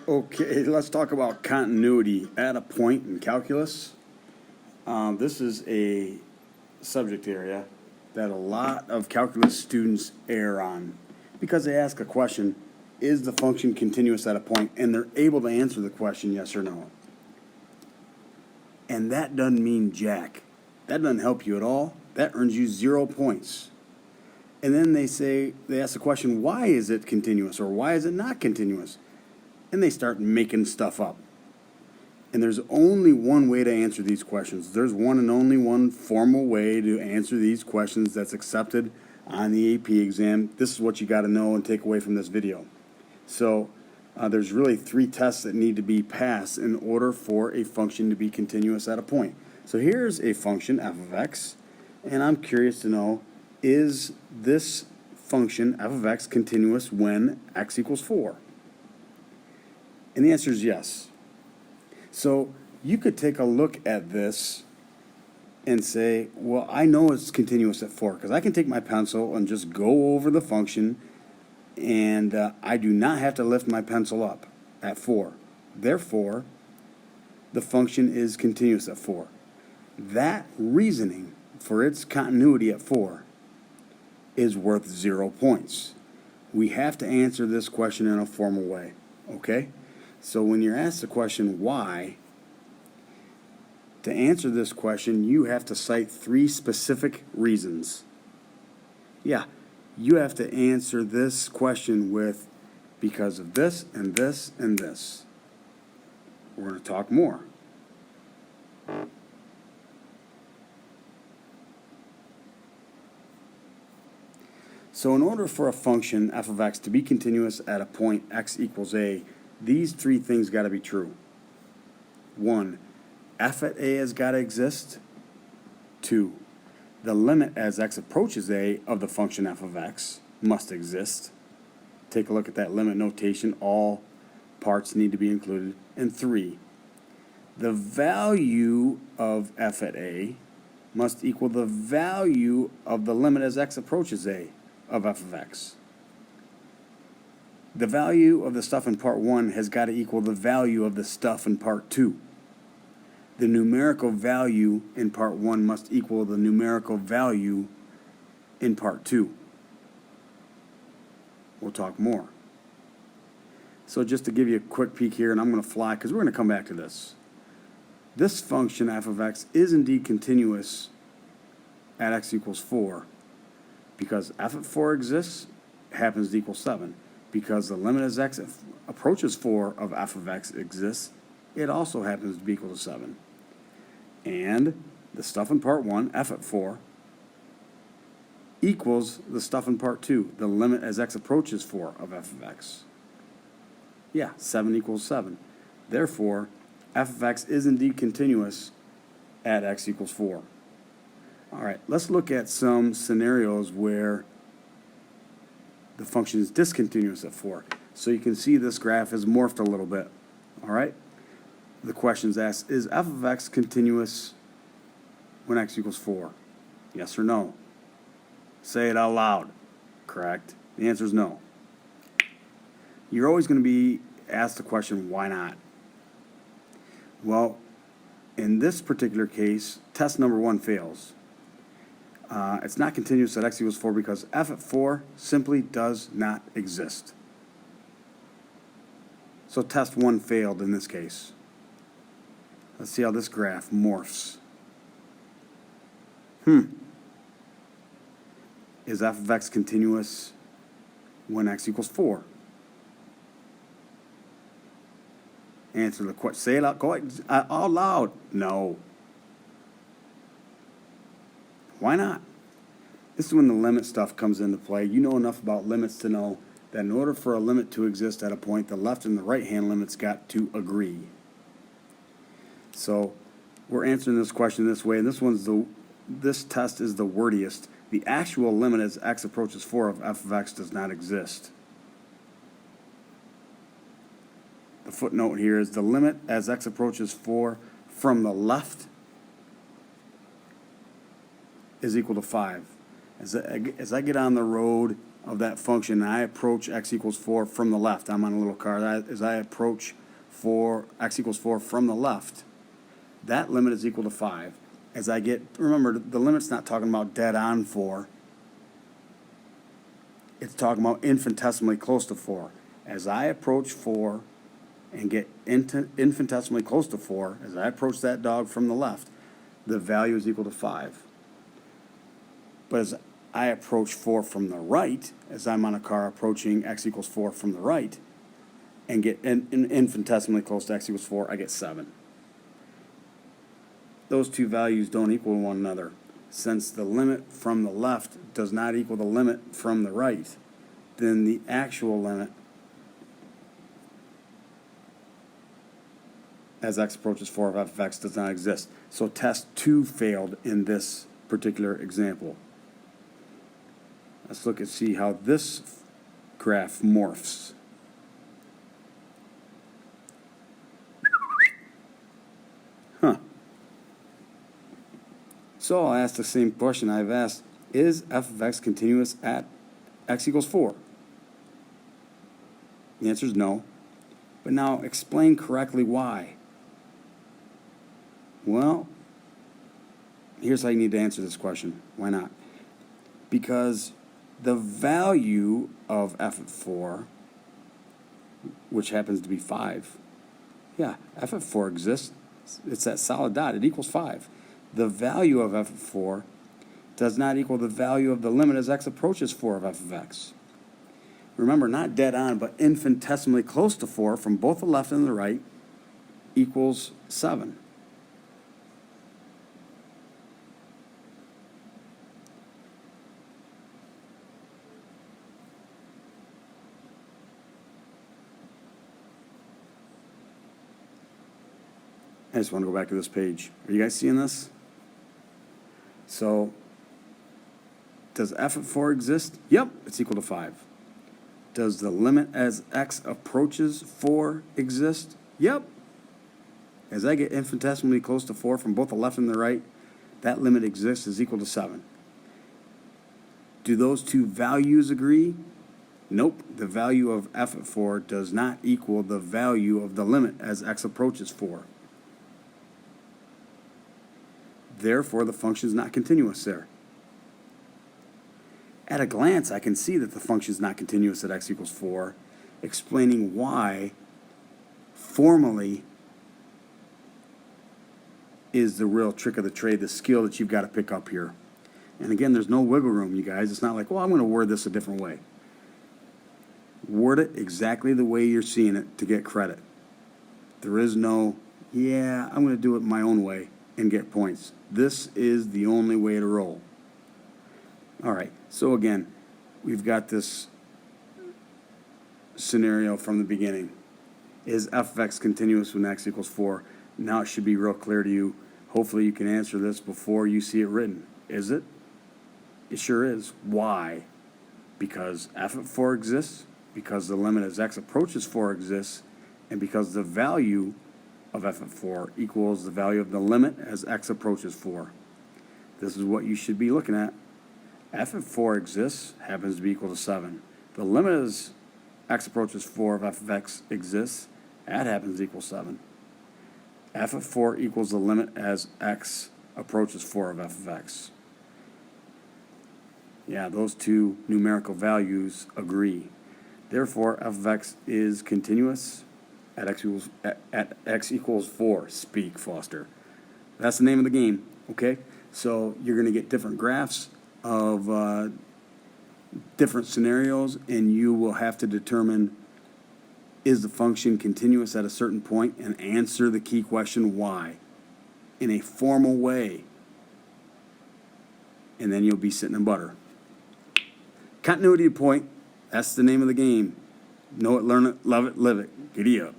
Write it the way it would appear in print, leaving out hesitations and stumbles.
Okay, let's talk about continuity at a point in calculus. This is a subject area that a lot of calculus students err on because they ask a question, is the function continuous at a point? And they're able to answer the question yes or no. And that doesn't mean jack. That doesn't help you at all. That earns you 0 points. And then they ask the question, why is it continuous or why is it not continuous? And they start making stuff up. And there's only one way to answer these questions. There's one and only one formal way to answer these questions that's accepted on the AP exam. This is what you got to know and take away from this video. So there's really 3 tests that need to be passed in order for a function to be continuous at a point. So here's a function, f of x, and I'm curious to know, is this function, f of x, continuous when x equals 4? And the answer is yes. So you could take a look at this and say, well, I know it's continuous at 4 because I can take my pencil and just go over the function and I do not have to lift my pencil up at 4. Therefore, the function is continuous at 4. That reasoning for its continuity at 4 is worth 0 points. We have to answer this question in a formal way, okay? So when you're asked the question, why, to answer this question, you have to cite 3 specific reasons. Yeah, you have to answer this question with because of this and this and this. We're going to talk more. So in order for a function, f of x, to be continuous at a point x equals a, these 3 things got to be true. 1, f at a has got to exist. 2, the limit as x approaches a of the function f of x must exist. Take a look at that limit notation. All parts need to be included. And 3, the value of f at a must equal the value of the limit as x approaches a of f of x. The value of the stuff in part 1 has got to equal the value of the stuff in part 2. The numerical value in part 1 must equal the numerical value in part 2. We'll talk more. So just to give you a quick peek here, and I'm going to fly because we're going to come back to this. This function f of x is indeed continuous at x equals 4 because f of 4 exists, happens to equal 7. Because the limit as x approaches 4 of f of x exists, it also happens to be equal to 7. And the stuff in part 1, f at 4, equals the stuff in part 2, the limit as x approaches 4 of f of x. Yeah, 7 equals 7. Therefore, f of x is indeed continuous at x equals 4. All right, let's look at some scenarios where the function is discontinuous at 4. So you can see this graph is morphed a little bit. All right? The question is asked, is f of x continuous when x equals 4? Yes or no? Say it out loud. Correct? The answer is no. You're always going to be asked the question, why not? Well, in this particular case, test number 1 fails. It's not continuous at x equals 4 because f at 4 simply does not exist. So test 1 failed in this case. Let's see how this graph morphs. Is f of x continuous when x equals 4? Answer the question. Say it out. Go ahead, out loud. No. Why not? This is when the limit stuff comes into play. You know enough about limits to know that in order for a limit to exist at a point, the left and the right hand limits got to agree. So we're answering this question this way, and this test is the wordiest. The actual limit as x approaches 4 of f of x does not exist. The footnote here is the limit as x approaches 4 from the left is equal to 5. As I get on the road, of that function and I approach x equals 4 from the left, I'm on a little car, as I approach x equals 4 from the left, that limit is equal to 5. As I get, remember, the limit's not talking about dead on 4. It's talking about infinitesimally close to 4. As I approach 4 and get infinitesimally close to 4, as I approach that dog from the left, the value is equal to 5. But as I approach 4 from the right, as I'm on a car approaching x equals 4 from the right, and get infinitesimally close to x equals 4, I get 7. Those two values don't equal one another. Since the limit from the left does not equal the limit from the right, then the actual limit as x approaches 4 of f of x does not exist. So test 2 failed in this particular example. Let's look and see how this graph morphs. So I'll ask the same question I've asked. Is f of x continuous at x equals 4? The answer is no. But now explain correctly why. Well, here's how you need to answer this question. Why not? Because the value of f of 4, which happens to be 5, yeah, f of 4 exists. It's that solid dot. It equals 5. The value of f of 4 does not equal the value of the limit as x approaches 4 of f of x. Remember, not dead on, but infinitesimally close to 4 from both the left and the right equals 7. I just want to go back to this page. Are you guys seeing this? So, does f of 4 exist? Yep, it's equal to 5. Does the limit as x approaches 4 exist? Yep. As I get infinitesimally close to 4 from both the left and the right, that limit exists is equal to 7. Do those two values agree? Nope. The value of f of 4 does not equal the value of the limit as x approaches 4. Therefore, the function is not continuous there. At a glance, I can see that the function is not continuous at x equals 4, explaining why formally is the real trick of the trade, the skill that you've got to pick up here. And again, there's no wiggle room, you guys. It's not like, well, I'm going to word this a different way. Word it exactly the way you're seeing it to get credit. There is no, yeah, I'm going to do it my own way and get points. This is the only way to roll. All right, so again, we've got this scenario from the beginning. Is f of x continuous when x equals 4? Now it should be real clear to you. Hopefully you can answer this before you see it written. Is it? It sure is. Why? Because f of 4 exists, because the limit as x approaches 4 exists, and because the value of f of 4 equals the value of the limit as x approaches 4. This is what you should be looking at. F of 4 exists, happens to be equal to 7. The limit as x approaches 4 of f of x exists, that happens to equal 7. F of 4 equals the limit as x approaches 4 of f of x. Yeah, those two numerical values agree. Therefore, f of x is continuous at x equals 4. Speak, Foster. That's the name of the game, okay? So you're going to get different graphs of different scenarios, and you will have to determine, is the function continuous at a certain point, and answer the key question, why, in a formal way. And then you'll be sitting in butter. Continuity of point, that's the name of the game. Know it, learn it, love it, live it. Giddy up.